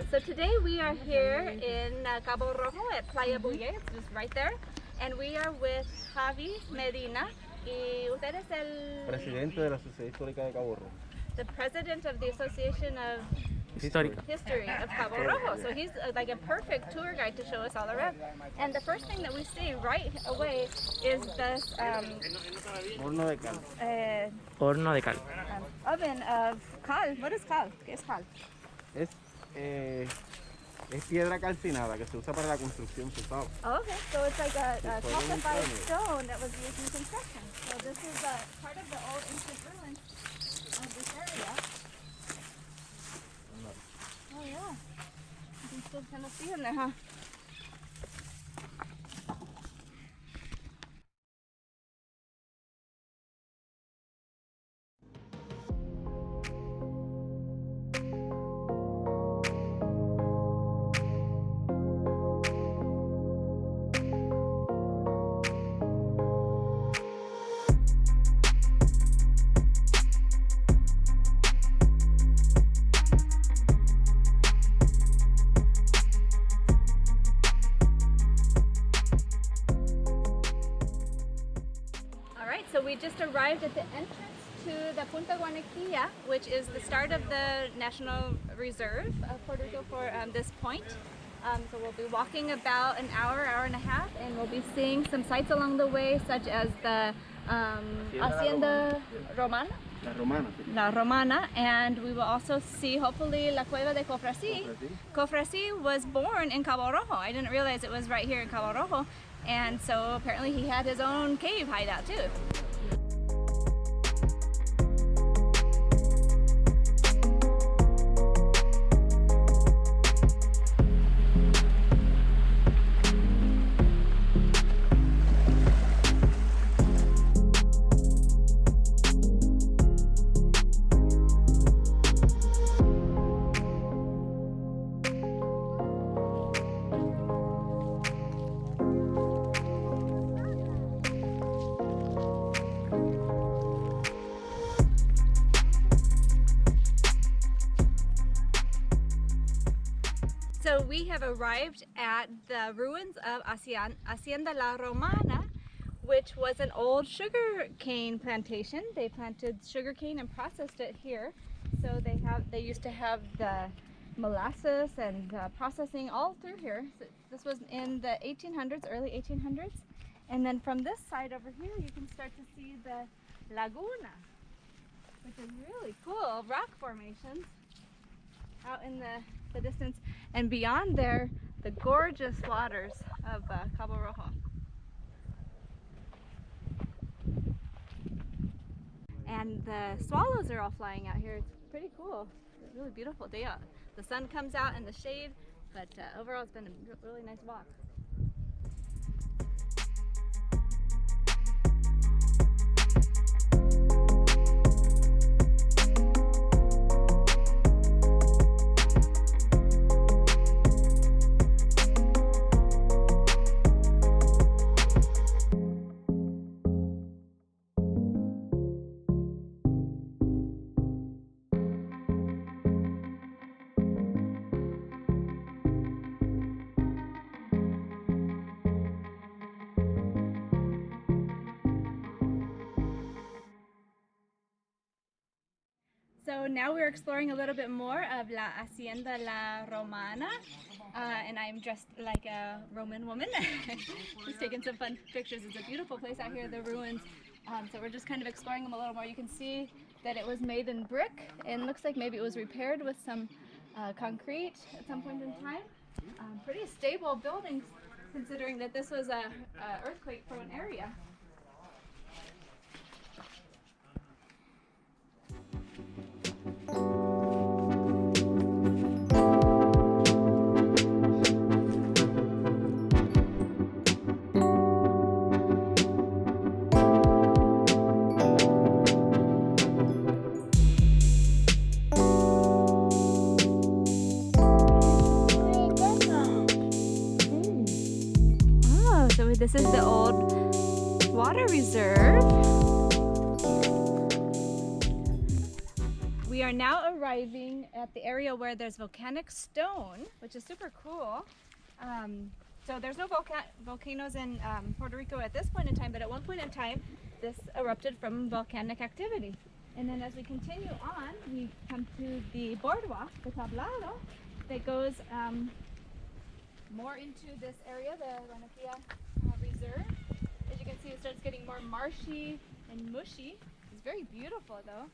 So today we are here in Cabo Rojo at Playa Buye, it's just right there. And we are with Javi Medina. Y usted es el presidente de la Sociedad Histórica de Cabo Rojo. The president of the Association of History of Cabo Rojo. So he's like a perfect tour guide to show us all around. And the first thing that we see right away is this horno de cal. Horno de cal. Oven of cal. What is cal? ¿Qué es cal? Es piedra calcinada que se usa para la construcción, se sabe. Oh, okay, so it's like a calcified stone that was used in construction. So this is part of the old ancient ruins of this area. Oh yeah, you can still kind of see in there, huh? So we just arrived at the entrance to the Punta Guaniquilla, which is the start of the National Reserve of Puerto Rico for this point. So we'll be walking about an hour and a half, and we'll be seeing some sights along the way, such as the Hacienda Romana. La Romana, and we will also see hopefully La Cueva de Cofresi. Cofresi was born in Cabo Rojo. I didn't realize it was right here in Cabo Rojo, and so apparently he had his own cave hideout too. So we have arrived at the ruins of Hacienda La Romana, which was an old sugar cane plantation. They planted sugar cane and processed it here. So they used to have the molasses and processing all through here. So this was in the 1800s, early 1800s. And then from this side over here, you can start to see the Lagoon, which is really cool, rock formations out in the distance, and beyond there, the gorgeous waters of Cabo Rojo. And the swallows are all flying out here. It's pretty cool. It's really beautiful day out. The sun comes out in the shade, but overall it's been a really nice walk. So now we're exploring a little bit more of La Hacienda La Romana, and I'm dressed like a Roman woman. Just taking some fun pictures. It's a beautiful place out here, the ruins. So we're just kind of exploring them a little more. You can see that it was made in brick, and looks like maybe it was repaired with some concrete at some point in time. Pretty stable buildings, considering that this was a earthquake-prone area. This is the old water reserve. We are now arriving at the area where there's volcanic stone, which is super cool. So there's no volcanoes in Puerto Rico at this point in time, but at one point in time, this erupted from volcanic activity. And then as we continue on, we come to the boardwalk, the tablado, that goes more into this area, the Guaniquilla Reserve. As you can see, it starts getting more marshy and mushy. It's very beautiful though.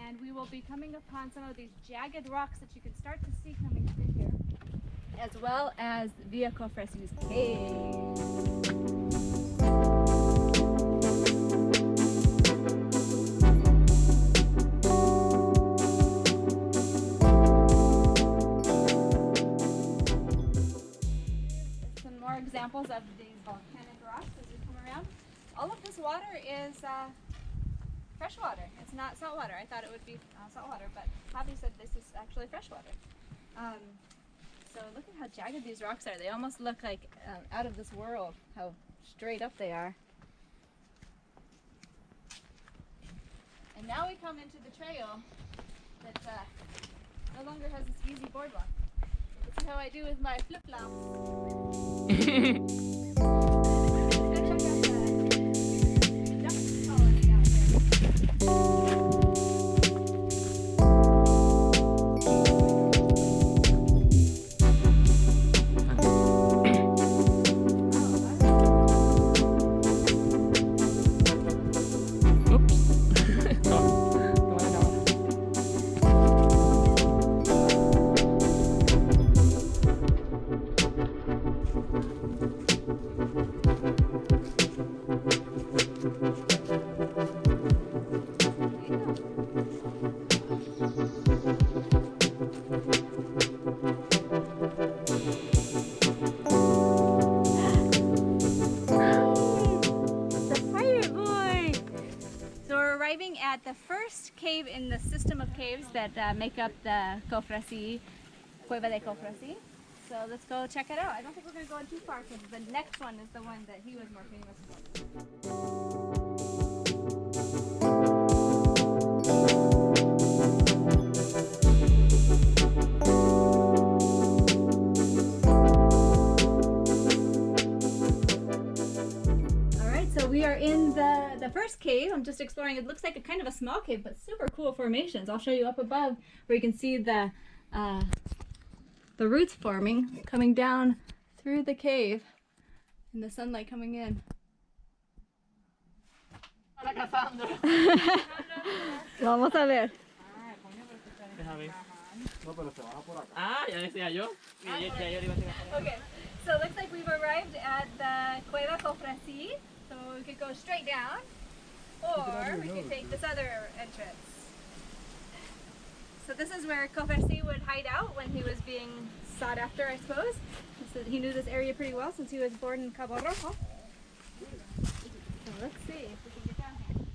And we will be coming upon some of these jagged rocks that you can start to see coming through here, as well as Pirate Cofresi's cave. Examples of these volcanic rocks as we come around. All of this water is fresh water. It's not salt water. I thought it would be salt water, but Javi said this is actually fresh water. So look at how jagged these rocks are. They almost look like out of this world, how straight up they are. And now we come into the trail that no longer has this easy boardwalk. This is how I do with my flip-flops. At the first cave in the system of caves that make up the Cofresi, Cueva de Cofresi. So let's go check it out. I don't think we're going to go in too far because the next one is the one that he was more famous for. We are in the first cave. I'm just exploring. It looks like a kind of a small cave, but super cool formations. I'll show you up above where you can see the roots forming, coming down through the cave, and the sunlight coming in. Vamos a ver. Okay, so it looks like we've arrived at the Cueva Cofresi. So we could go straight down, or we could take this other entrance. So this is where Cofresi would hide out when he was being sought after, I suppose. So he knew this area pretty well since he was born in Cabo Rojo. So let's see if we can get down here.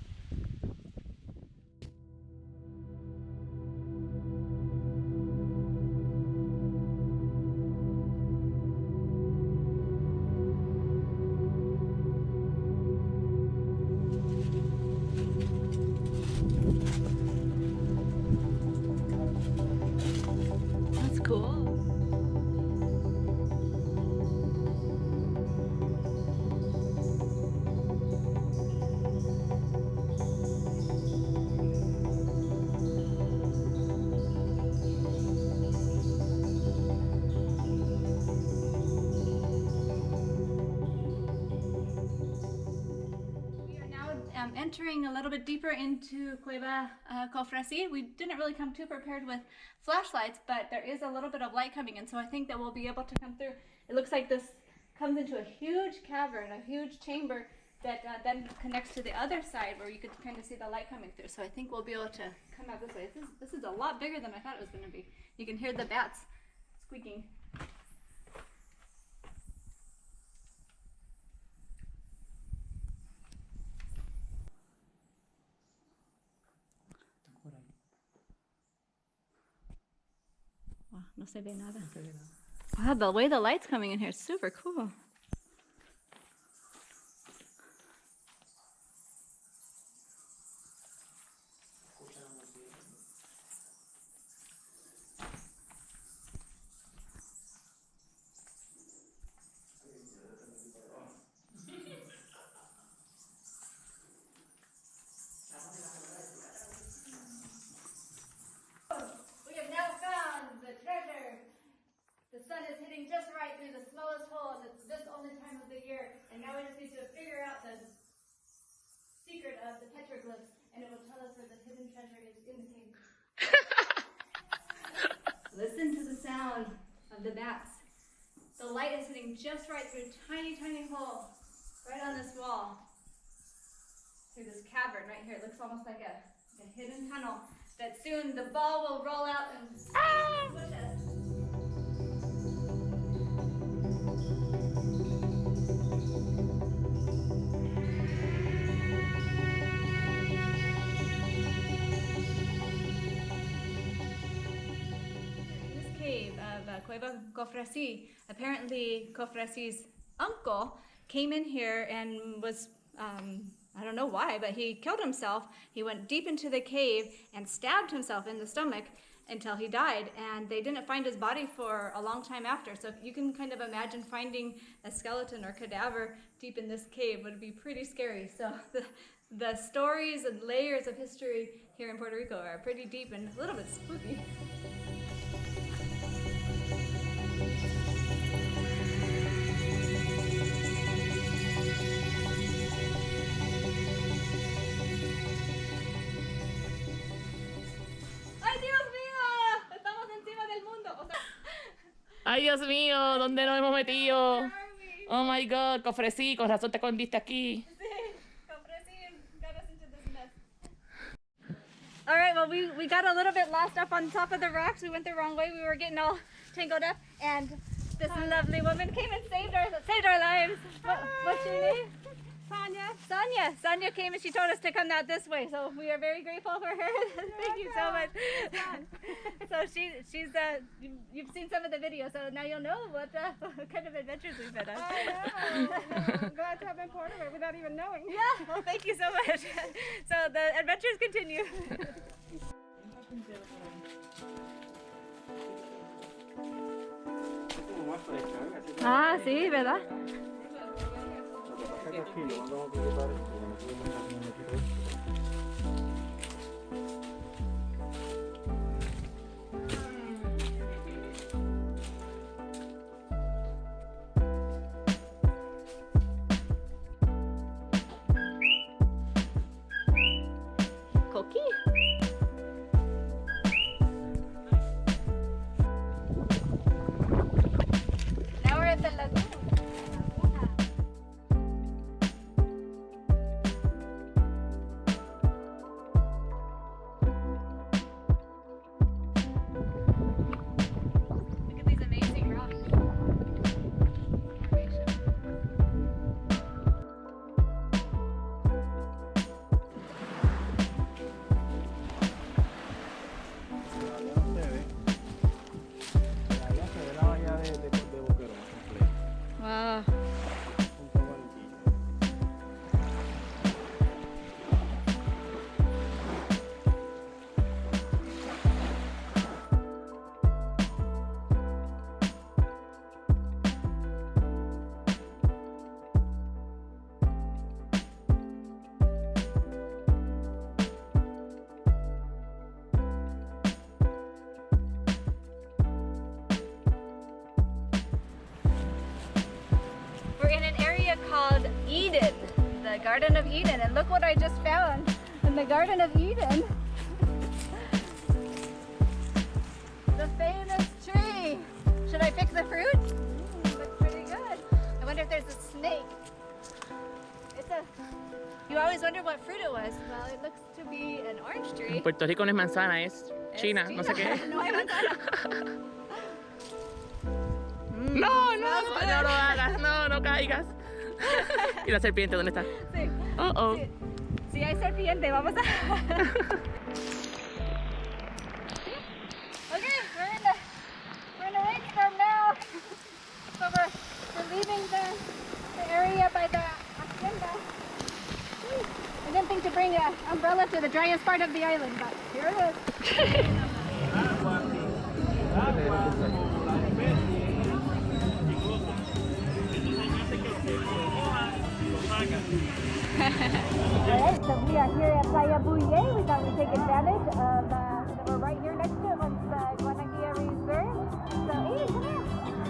Entering a little bit deeper into Cueva Cofresi. We didn't really come too prepared with flashlights, but there is a little bit of light coming in, so I think that we'll be able to come through. It looks like this comes into a huge cavern, a huge chamber that then connects to the other side where you could kind of see the light coming through. So I think we'll be able to come out this way. This is a lot bigger than I thought it was going to be. You can hear the bats squeaking. No se ve nada. Wow, the way the light's coming in here is super cool. sun is hitting just right through the smallest hole, and it's this only time of the year. And now we just need to figure out the secret of the petroglyphs, and it will tell us where the hidden treasure is in the cave. Listen to the sound of the bats. The light is hitting just right through a tiny, tiny hole right on this wall. Through this cavern right here. It looks almost like a hidden tunnel that soon the ball will roll out and push us. Cueva Cofresi. Apparently, Cofresi's uncle came in here and was, I don't know why, but he killed himself. He went deep into the cave and stabbed himself in the stomach until he died. And they didn't find his body for a long time after. So you can kind of imagine finding a skeleton or cadaver deep in this cave would be pretty scary. So the stories and layers of history here in Puerto Rico are pretty deep and a little bit spooky. Ay, Dios mío, ¿dónde nos hemos metido? Oh my God, Cofresi, con razón te escondiste aquí. All right, well, we got a little bit lost up on top of the rocks. We went the wrong way. We were getting all tangled up, and this lovely woman came and saved our lives. What's your name? Sonia came and she told us to come out this way, so we are very grateful for her. Thank you so much. So she's you've seen some of the videos, so now you'll know what kind of adventures we've been on. I know. I'm glad to have been part of it without even knowing. Yeah, well, thank you so much. So the adventures continue. Ah, sí, ¿verdad? Cookie? Now we're at the lagoon. Look at these amazing rocks. Wow. Punta Guaniquilla. We're in an area called Eden, the Garden of Eden, and look what I just found in the Garden of Eden. The famous tree. Should I pick the fruit? Looks pretty good. I wonder if there's a snake. You always wonder what fruit it was. Well, it looks to be an orange tree. Puerto Rico no es manzana, es China, no sé qué. No hay manzana. No, no lo hagas, no caigas. ¿Y la serpiente dónde está? Sí. Oh. Sí, hay serpiente, vamos a... Okay, we're in a rainstorm now. So we're leaving the area by the Hacienda. I didn't think to bring an umbrella to the driest part of the island, but here it is. Alright, so we are here at Playa Buye. We thought we'd take advantage of that we're right here next to it on the Guaniquilla Reserve. So, hey, come here.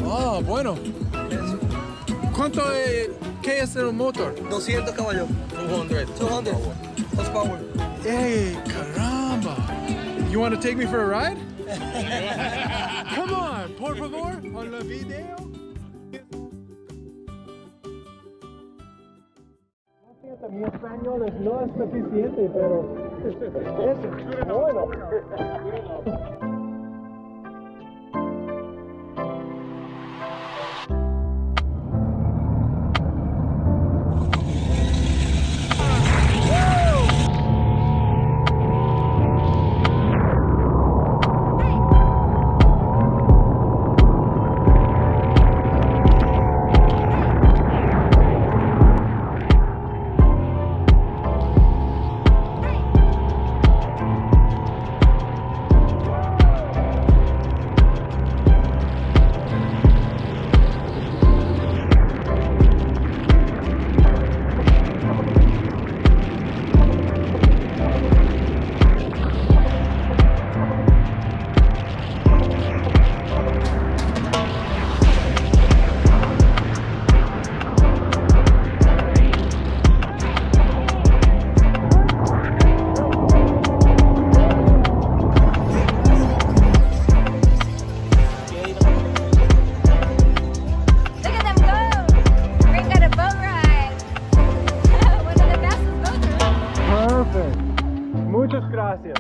Ah, bueno. ¿Cuánto es, qué es el motor? 200 caballos. 200 horsepower. Hey, caramba. You want to take me for a ride? Come on, por favor, on the video. Mi español no es suficiente, pero es bueno. Look at them go! We're got a boat ride. One of the fastest boats around. Perfect. Muchas gracias.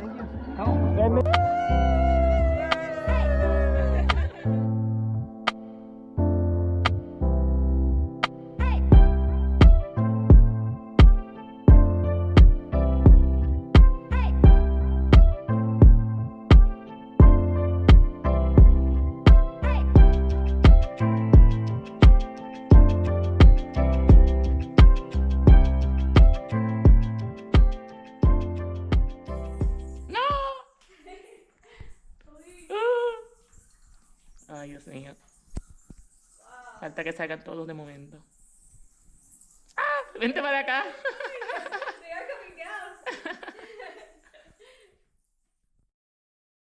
¡No! Ay, Dios mío. Falta que salgan todos de momento. ¡Ah! Vente para acá.